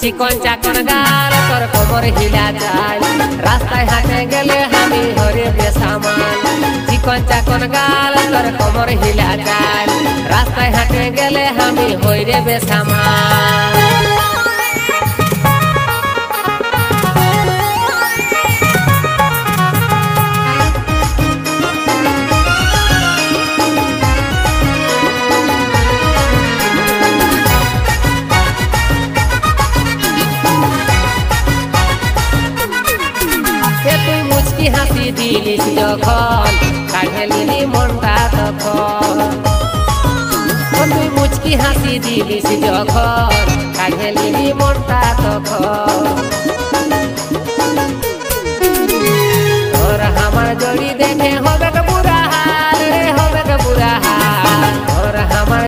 chicken Chakan गाल तोर कमर हिला चाल रास्ताय हाटे गेले हामी हरे बेसामाल चिकन चाकन गाल तोर कमर हिला चाल रास्ताय हाटे गेले हामी होइरे बेसामाल হাসি দিলিস যখন কাঢ়েলিনি মনটা তখন তুই মুচকি হাসি দিলিস যখন কাঢ়েলিনি মনটা তখন